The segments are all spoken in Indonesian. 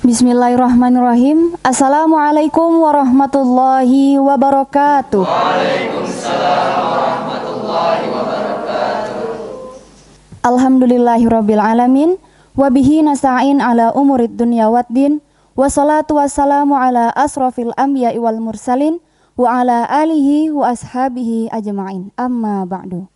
Bismillahirrahmanirrahim. Assalamualaikum warahmatullahi wabarakatuh. Waalaikumsalam warahmatullahi wabarakatuh. Alhamdulillahirabbil alamin wa bihi nasta'in ala umurid dunya waddin. Wassalatu wassalamu ala asrofil anbiya'i wal mursalin wa ala alihi wa ashabihi ajma'in. Amma ba'du.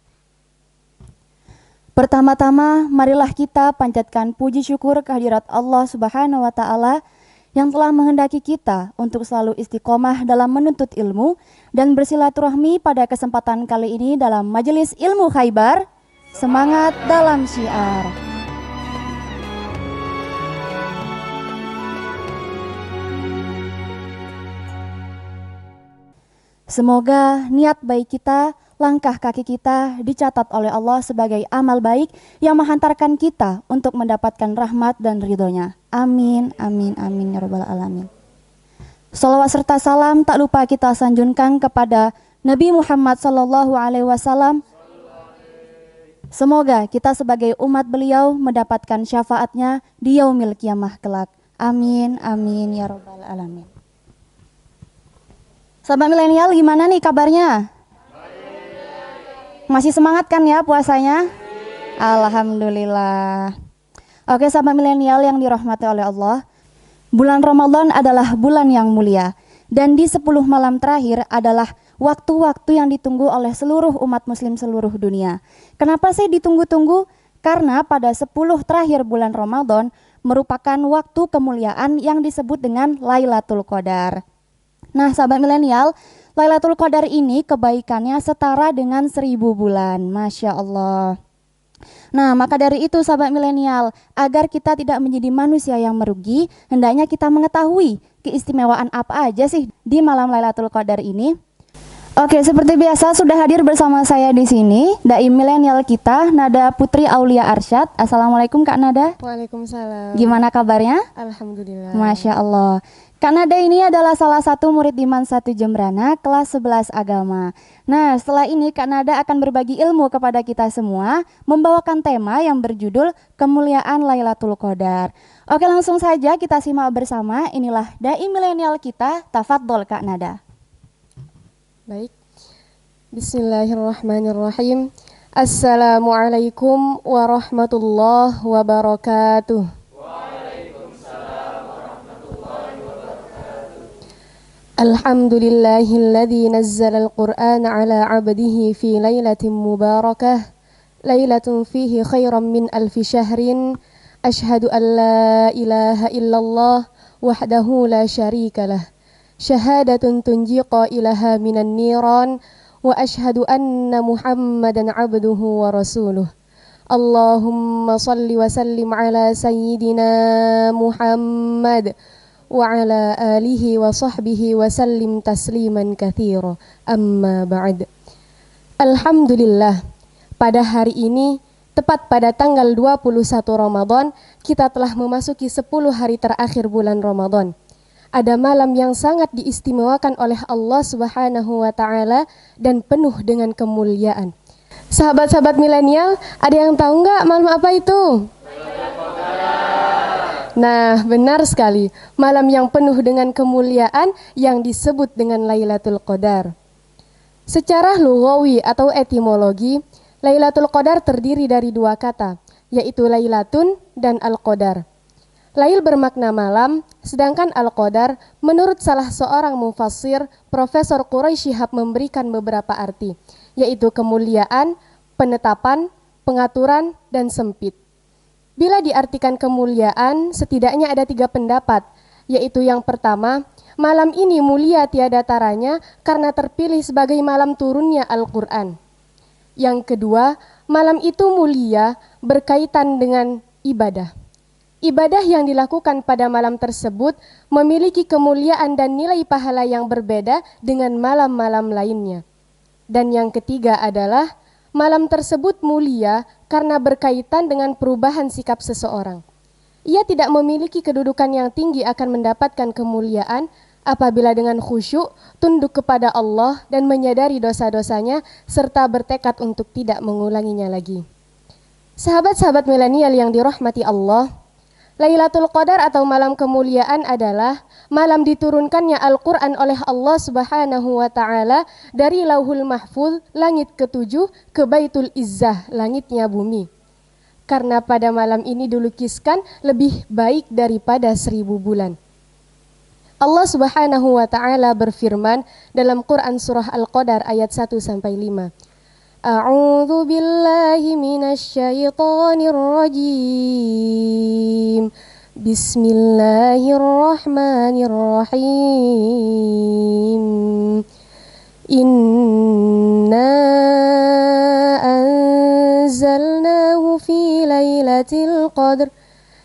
Pertama-tama, marilah kita panjatkan puji syukur kehadirat Allah Subhanahu wa Ta'ala yang telah menghendaki kita untuk selalu istiqomah dalam menuntut ilmu dan bersilaturahmi pada kesempatan kali ini dalam Majelis Ilmu Khaybar. Semangat dalam syiar. Semoga niat baik kita, langkah kaki kita dicatat oleh Allah sebagai amal baik yang menghantarkan kita untuk mendapatkan rahmat dan ridhonya. Amin, amin, amin, ya rabbal alamin. Salawat serta salam tak lupa kita sanjunkan kepada Nabi Muhammad SAW. Semoga kita sebagai umat beliau mendapatkan syafaatnya di yaumil qiyamah kelak. Amin, amin, ya rabbal alamin. Sahabat milenial, gimana nih kabarnya? Masih semangat kan ya puasanya? Alhamdulillah. Oke sahabat milenial yang dirahmati oleh Allah, bulan Ramadan adalah bulan yang mulia. Dan di 10 malam terakhir adalah waktu-waktu yang ditunggu oleh seluruh umat muslim seluruh dunia. Kenapa sih ditunggu-tunggu? Karena pada 10 terakhir bulan Ramadan merupakan waktu kemuliaan yang disebut dengan Lailatul Qadar. Nah sahabat milenial, Lailatul Qadar ini kebaikannya setara dengan 1000 bulan, Masya Allah. Nah maka dari itu sahabat milenial, agar kita tidak menjadi manusia yang merugi, hendaknya kita mengetahui keistimewaan apa aja sih di malam Lailatul Qadar ini. Oke, seperti biasa sudah hadir bersama saya di sini dai milenial kita, Nada Putri Aulia Arsyad. Assalamualaikum Kak Nada. Waalaikumsalam. Gimana kabarnya? Alhamdulillah. Masya Allah. Kak Nada ini adalah salah satu murid Iman 1 Jembrana kelas 11 agama. Nah setelah ini Kak Nada akan berbagi ilmu kepada kita semua, membawakan tema yang berjudul Kemuliaan Lailatul Qadar. Oke, langsung saja kita simak bersama. Inilah dai milenial kita, tafadhol Kak Nada. Baik. Bismillahirrahmanirrahim. Assalamualaikum warahmatullahi wabarakatuh. Alhamdulillahilladzi nazzala al-Qur'ana ala 'abdihi fi lailatin mubarakah, lailatun fihi khairan min alfi syahrin. Ashhadu an la ilaha illallah wahdahu la syarika lah, syahadatun tunji qailaha minan niran, wa ashhadu anna Muhammadan 'abduhu wa rasuluh. Allahumma salli wa sallim ala sayyidina Muhammad wa ala alihi wa sahbihi wa sallim tasliman katsira. Amma ba'd. Alhamdulillah, pada hari ini tepat pada tanggal 21 Ramadan kita telah memasuki 10 hari terakhir bulan Ramadan. Ada malam yang sangat diistimewakan oleh Allah Subhanahu wa Ta'ala dan penuh dengan kemuliaan. Sahabat-sahabat milenial, ada yang tahu nggak malam apa itu? Nah, benar sekali, malam yang penuh dengan kemuliaan yang disebut dengan Lailatul Qadar. Secara lughawi atau etimologi, Lailatul Qadar terdiri dari 2 kata, yaitu Lailatun dan Al-Qadar. Lail bermakna malam, sedangkan Al-Qadar menurut salah seorang mufassir, Profesor Quraisy Shihab memberikan beberapa arti, yaitu kemuliaan, penetapan, pengaturan, dan sempit. Bila diartikan kemuliaan, setidaknya ada 3 pendapat, yaitu yang pertama, malam ini mulia tiada taranya karena terpilih sebagai malam turunnya Al-Quran. Yang kedua, malam itu mulia berkaitan dengan ibadah. Ibadah yang dilakukan pada malam tersebut memiliki kemuliaan dan nilai pahala yang berbeda dengan malam-malam lainnya. Dan yang ketiga adalah, malam tersebut mulia karena berkaitan dengan perubahan sikap seseorang. Ia tidak memiliki kedudukan yang tinggi akan mendapatkan kemuliaan apabila dengan khusyuk, tunduk kepada Allah dan menyadari dosa-dosanya serta bertekad untuk tidak mengulanginya lagi. Sahabat-sahabat milenial yang dirahmati Allah, Lailatul Qadar atau malam kemuliaan adalah malam diturunkannya Al-Quran oleh Allah Subhanahu wa Ta'ala dari Lauhul Mahfuz, langit ketujuh, ke Baitul Izzah, langitnya bumi. Karena pada malam ini dilukiskan lebih baik daripada 1000 bulan. Allah Subhanahu wa Ta'ala berfirman dalam Quran surah Al-Qadar ayat 1-5. A'udzu billahi minasyaitonir rajim. Bismillahirrahmanirrahim. Inna anzalnahu fi lailatul qadr.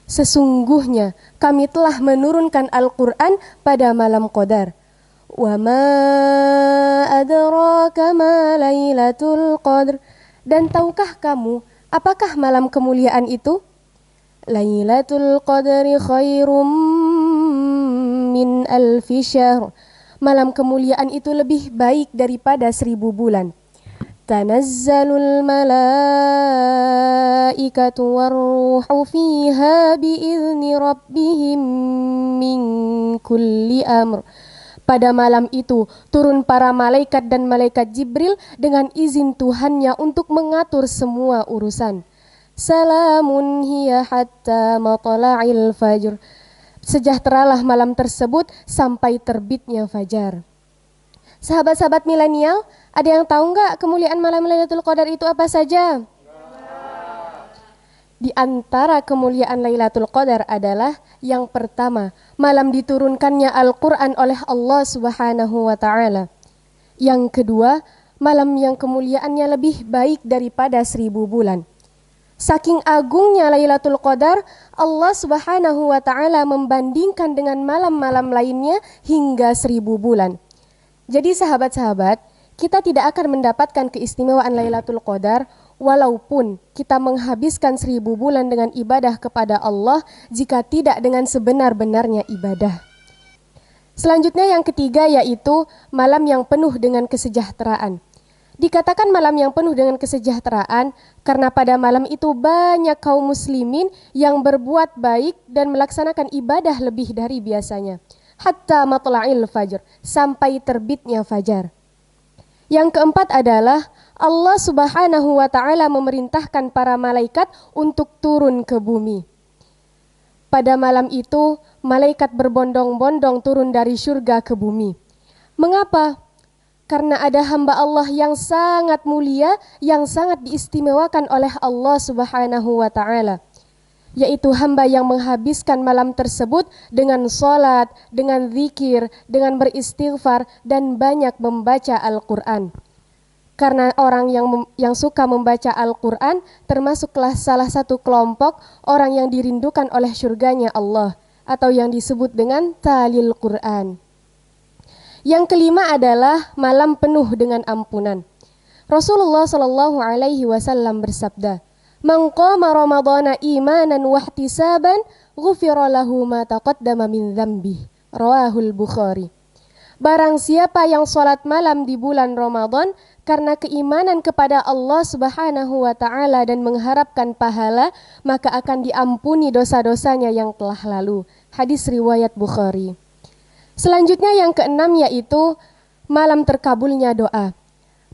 Sesungguhnya kami telah menurunkan Al-Quran pada malam Qadar. Wa ma adraka ma lailatul qadr. Dan tahukah kamu apakah malam kemuliaan itu? Lailatul qadri khairum min alfi syahr. Malam kemuliaan itu lebih baik daripada 1000 bulan. Tanazzalul malaikatu warruhu fiha biizni rabbihim min kulli amr. Pada malam itu turun para malaikat dan malaikat Jibril dengan izin Tuhannya untuk mengatur semua urusan. Salamun hiya hatta matla'il fajr. Sejahteralah malam tersebut sampai terbitnya fajar. Sahabat-sahabat milenial, ada yang tahu nggak kemuliaan malam Lailatul Qadar itu apa saja? Di antara kemuliaan Lailatul Qadar adalah yang pertama, malam diturunkannya Al-Quran oleh Allah Subhanahu wa Ta'ala. Yang kedua, malam yang kemuliaannya lebih baik daripada 1000 bulan. Saking agungnya Lailatul Qadar, Allah Subhanahu wa Ta'ala membandingkan dengan malam-malam lainnya hingga 1000 bulan. Jadi sahabat-sahabat, kita tidak akan mendapatkan keistimewaan Lailatul Qadar walaupun kita menghabiskan 1000 bulan dengan ibadah kepada Allah jika tidak dengan sebenar-benarnya ibadah. Selanjutnya yang ketiga yaitu malam yang penuh dengan kesejahteraan. Dikatakan malam yang penuh dengan kesejahteraan karena pada malam itu banyak kaum muslimin yang berbuat baik dan melaksanakan ibadah lebih dari biasanya. Hatta matla'il fajr, sampai terbitnya fajar. Yang keempat adalah Allah Subhanahu wa Ta'ala memerintahkan para malaikat untuk turun ke bumi. Pada malam itu, malaikat berbondong-bondong turun dari surga ke bumi. Mengapa? Karena ada hamba Allah yang sangat mulia, yang sangat diistimewakan oleh Allah Subhanahu wa Ta'ala, yaitu hamba yang menghabiskan malam tersebut dengan sholat, dengan zikir, dengan beristighfar, dan banyak membaca Al-Quran. Karena orang yang suka membaca Al-Quran termasuklah salah satu kelompok orang yang dirindukan oleh surganya Allah, atau yang disebut dengan talil Quran. Yang kelima adalah malam penuh dengan ampunan. Rasulullah Shallallahu Alaihi Wasallam bersabda, "Man qama Ramadhana imanan wa ihtisaban, ghufira lahu ma taqaddama min dzambihi." Rawahul Bukhari. Barang siapa yang sholat malam di bulan Ramadan karena keimanan kepada Allah Subhanahu wa Ta'ala dan mengharapkan pahala, maka akan diampuni dosa-dosanya yang telah lalu. Hadis riwayat Bukhari. Selanjutnya yang keenam yaitu malam terkabulnya doa.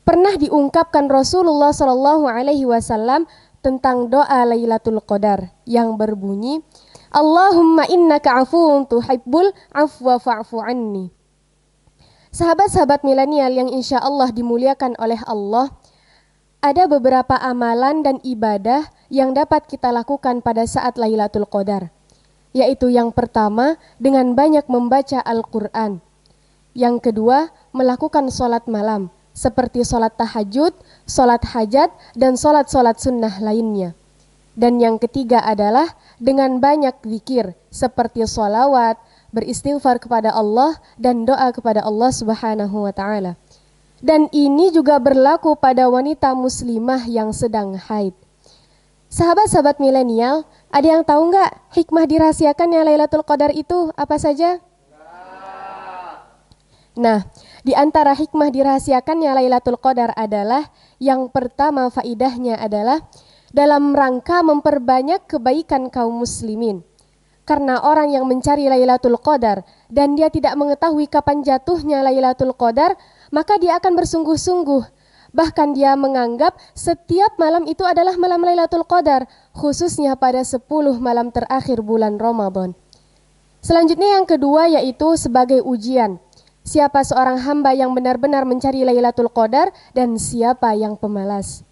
Pernah diungkapkan Rasulullah Shallallahu Alaihi Wasallam tentang doa Lailatul Qadar yang berbunyi, Allahumma innaka afuwun tuhibbul afwa fa'fu anni. Sahabat-sahabat milenial yang insya Allah dimuliakan oleh Allah, ada beberapa amalan dan ibadah yang dapat kita lakukan pada saat Lailatul Qadar. Yaitu yang pertama dengan banyak membaca Al-Quran. Yang kedua melakukan sholat malam seperti sholat tahajud, sholat hajat, dan sholat-sholat sunnah lainnya. Dan yang ketiga adalah dengan banyak zikir seperti sholawat, beristighfar kepada Allah, dan doa kepada Allah Subhanahu wa Ta'ala. Dan ini juga berlaku pada wanita muslimah yang sedang haid. Sahabat-sahabat milenial, ada yang tahu nggak hikmah dirahasiakannya Lailatul Qadar itu apa saja? Nah, di antara hikmah dirahasiakannya Lailatul Qadar adalah yang pertama faidahnya adalah dalam rangka memperbanyak kebaikan kaum muslimin. Karena orang yang mencari Lailatul Qadar dan dia tidak mengetahui kapan jatuhnya Lailatul Qadar, maka dia akan bersungguh-sungguh. Bahkan dia menganggap setiap malam itu adalah malam Lailatul Qadar, khususnya pada 10 malam terakhir bulan Ramadan. Selanjutnya yang kedua yaitu sebagai ujian. Siapa seorang hamba yang benar-benar mencari Lailatul Qadar dan siapa yang pemalas.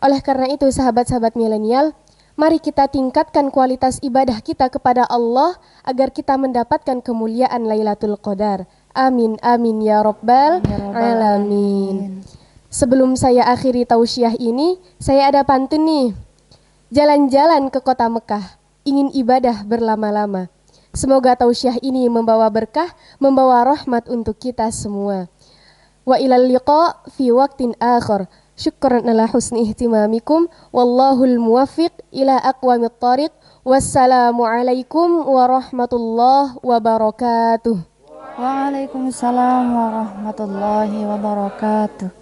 Oleh karena itu sahabat-sahabat milenial, mari kita tingkatkan kualitas ibadah kita kepada Allah agar kita mendapatkan kemuliaan Lailatul Qadar. Amin, amin ya rabbal alamin. Sebelum saya akhiri tausiah ini, saya ada pantun nih. Jalan-jalan ke kota Mekah, ingin ibadah berlama-lama. Semoga tausiah ini membawa berkah, membawa rahmat untuk kita semua. Wa ilal liqa fi waqtin akhar. Syukran ala husni ihtimamikum. Wallahul muwaffiq ila aqwamit thariq. Wassalamualaikum warahmatullahi wabarakatuh. Waalaikumsalam warahmatullahi wabarakatuh.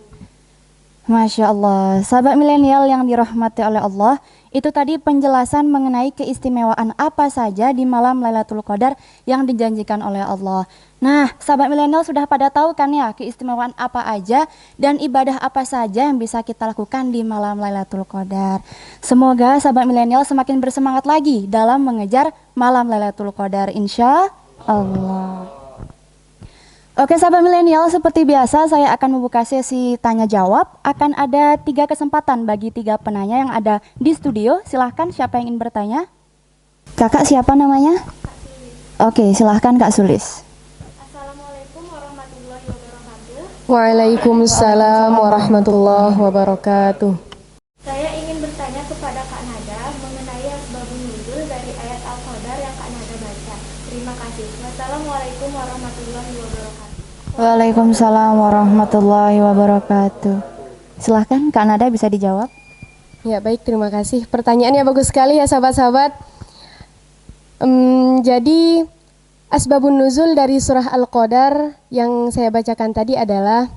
Masya Allah, sahabat milenial yang dirahmati oleh Allah, itu tadi penjelasan mengenai keistimewaan apa saja di malam Lailatul Qadar yang dijanjikan oleh Allah. Nah, sahabat milenial sudah pada tahu kan ya keistimewaan apa aja dan ibadah apa saja yang bisa kita lakukan di malam Lailatul Qadar. Semoga sahabat milenial semakin bersemangat lagi dalam mengejar malam Lailatul Qadar, insya Allah. Oke sahabat milenial, seperti biasa saya akan membuka sesi tanya jawab. Akan ada 3 kesempatan bagi 3 penanya yang ada di studio. Silahkan siapa yang ingin bertanya. Kakak siapa namanya? Oke, silahkan Kak Sulis. Assalamualaikum warahmatullahi wabarakatuh. Waalaikumsalam warahmatullahi wabarakatuh. Saya ingin bertanya kepada Kak Nada mengenai asbabun nuzul dari ayat Al-Qadar yang Kak Nada baca. Terima kasih. Wassalamualaikum warahmatullahi wabarakatuh. Waalaikumsalam warahmatullahi wabarakatuh. Silahkan Kak Nada bisa dijawab. Ya baik, terima kasih. Pertanyaannya bagus sekali ya sahabat-sahabat. Jadi asbabun nuzul dari surah Al-Qadar yang saya bacakan tadi adalah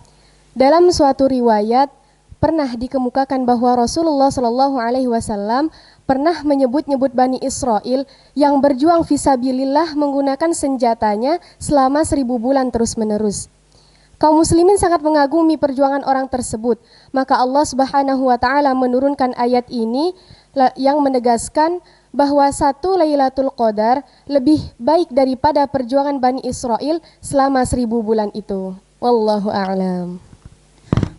dalam suatu riwayat pernah dikemukakan bahwa Rasulullah Shallallahu Alaihi Wasallam pernah menyebut-nyebut Bani Israel yang berjuang fisabilillah menggunakan senjatanya selama 1000 bulan terus-menerus. Kaum muslimin sangat mengagumi perjuangan orang tersebut. Maka Allah Subhanahu wa taala menurunkan ayat ini yang menegaskan bahwa satu Lailatul Qadar lebih baik daripada perjuangan Bani Israel selama 1000 bulan itu. Wallahu a'lam.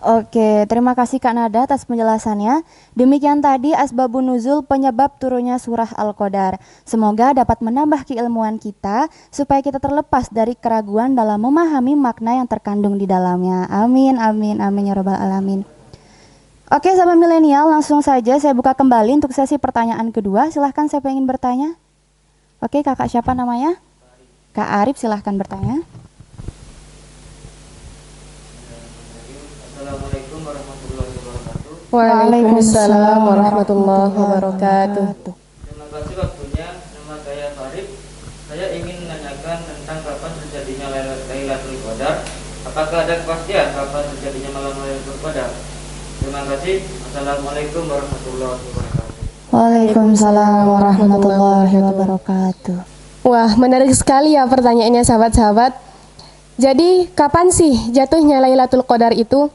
Oke, terima kasih Kak Nada atas penjelasannya. Demikian tadi asbabun nuzul penyebab turunnya surah Al-Qadar. Semoga dapat menambah keilmuan kita supaya kita terlepas dari keraguan dalam memahami makna yang terkandung di dalamnya. Amin, amin, amin ya rabbal alamin. Oke, sahabat milenial, langsung saja saya buka kembali untuk sesi pertanyaan kedua. Silahkan siapa yang ingin bertanya. Oke, kakak siapa namanya? Kak Arif, silahkan bertanya. Assalamualaikum warahmatullahi wabarakatuh. Waalaikumsalam warahmatullahi wabarakatuh. Terima kasih waktunya. Nama saya Farid. Saya ingin menanyakan tentang kapan terjadinya Lailatul Qadar. Apakah ada kepastian kapan terjadinya malam Lailatul Qadar? Terima kasih. Assalamualaikum warahmatullahi wabarakatuh. Waalaikumsalam warahmatullahi wabarakatuh. Wah, menarik sekali ya pertanyaannya sahabat-sahabat. Jadi, kapan sih jatuhnya Lailatul Qadar itu?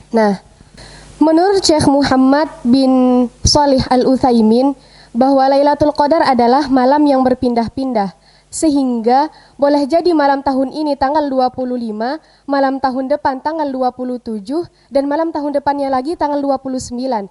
Nah, menurut Syekh Muhammad bin Shalih Al-Utsaimin bahwa Lailatul Qadar adalah malam yang berpindah-pindah, sehingga boleh jadi malam tahun ini tanggal 25, malam tahun depan tanggal 27, dan malam tahun depannya lagi tanggal 29.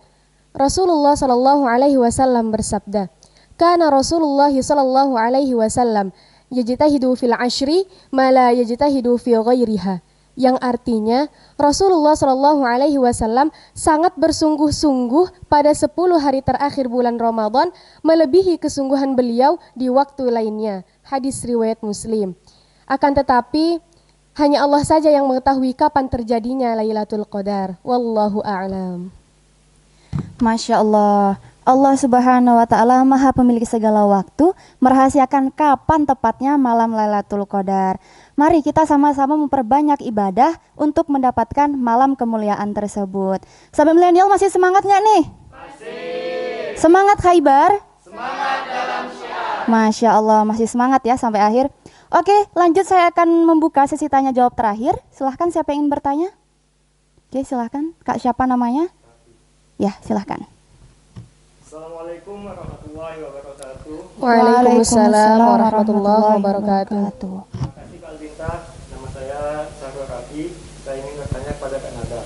Rasulullah Shallallahu Alaihi Wasallam bersabda, "Kana Rasulullah Shallallahu Alaihi Wasallam yajtahidu fil ashri ma la yajtahidu fi ghairiha." Yang artinya Rasulullah Shallallahu Alaihi Wasallam sangat bersungguh-sungguh pada 10 hari terakhir bulan Ramadan, melebihi kesungguhan beliau di waktu lainnya. Hadis riwayat Muslim. Akan tetapi hanya Allah saja yang mengetahui kapan terjadinya Lailatul Qadar. Wallahu a'lam. Masya Allah. Allah Subhanahu wa Ta'ala Maha Pemilik segala waktu, merahasiakan kapan tepatnya malam Lailatul Qadar. Mari kita sama-sama memperbanyak ibadah untuk mendapatkan malam kemuliaan tersebut. Sahabat milenial masih semangat nggak nih? Masih. Semangat Khaybar? Semangat dalam syiar. Masya Allah, masih semangat ya sampai akhir. Oke, lanjut saya akan membuka sesi tanya jawab terakhir. Silahkan siapa yang ingin bertanya? Oke, silahkan. Kak siapa namanya? Ya, silahkan. Assalamualaikum warahmatullahi wabarakatuh. Waalaikumsalam warahmatullahi wabarakatuh. Terima kasih Kak Aldinta. Nama saya Sahrul Rafi. Saya ingin bertanya kepada Kak Nada.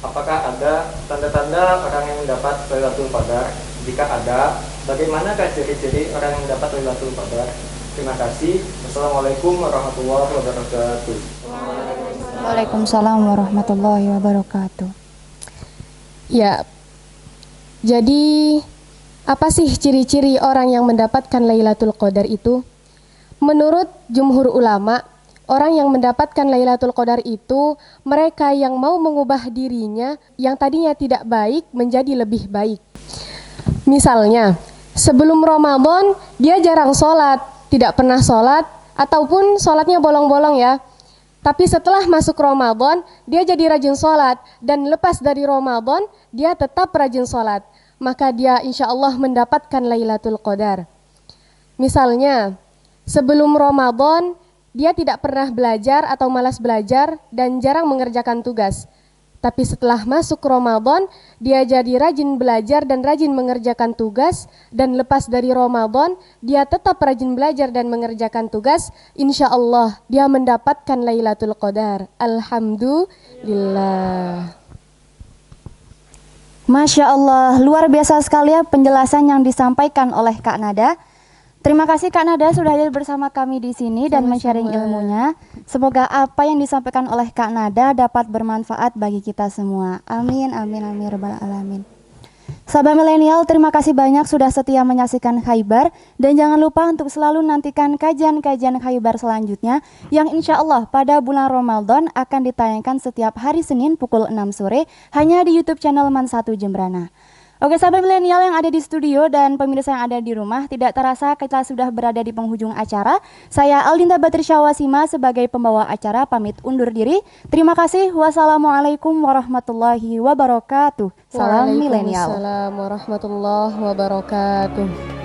Apakah ada tanda-tanda orang yang mendapat Lailatul Qadar? Jika ada, bagaimanakah ciri-ciri orang yang mendapat Lailatul Qadar? Terima kasih. Wassalamualaikum warahmatullahi wabarakatuh. Waalaikumsalam warahmatullahi wabarakatuh. Ya, jadi apa sih ciri-ciri orang yang mendapatkan Lailatul Qadar itu? Menurut jumhur ulama, orang yang mendapatkan Lailatul Qadar itu mereka yang mau mengubah dirinya yang tadinya tidak baik menjadi lebih baik. Misalnya, sebelum Ramadan dia jarang sholat, tidak pernah sholat, ataupun sholatnya bolong-bolong ya. Tapi setelah masuk Ramadan, dia jadi rajin sholat, dan lepas dari Ramadan, dia tetap rajin sholat. Maka dia insya Allah mendapatkan Lailatul Qadar. Misalnya, sebelum Ramadan, dia tidak pernah belajar atau malas belajar dan jarang mengerjakan tugas. Tapi setelah masuk Ramadan, dia jadi rajin belajar dan rajin mengerjakan tugas. Dan lepas dari Ramadan, dia tetap rajin belajar dan mengerjakan tugas. Insya Allah, dia mendapatkan Lailatul Qadar. Alhamdulillah. Masya Allah, luar biasa sekali ya penjelasan yang disampaikan oleh Kak Nada. Terima kasih Kak Nada sudah hadir bersama kami di sini dan men-sharing ilmunya. Semoga apa yang disampaikan oleh Kak Nada dapat bermanfaat bagi kita semua. Amin, amin, amin, rabbal alamin. Sahabat milenial, terima kasih banyak sudah setia menyaksikan Khaybar. Dan jangan lupa untuk selalu nantikan kajian-kajian Khaybar selanjutnya yang insya Allah pada bulan Ramadan akan ditayangkan setiap hari Senin pukul 6 sore hanya di YouTube channel Man1 Jembrana. Oke sahabat milenial yang ada di studio dan pemirsa yang ada di rumah, tidak terasa kita sudah berada di penghujung acara. Saya Aldinta Batrisya-Wasima sebagai pembawa acara pamit undur diri. Terima kasih. Wassalamualaikum warahmatullahi wabarakatuh. Salam milenial. Waalaikumsalam warahmatullahi wabarakatuh.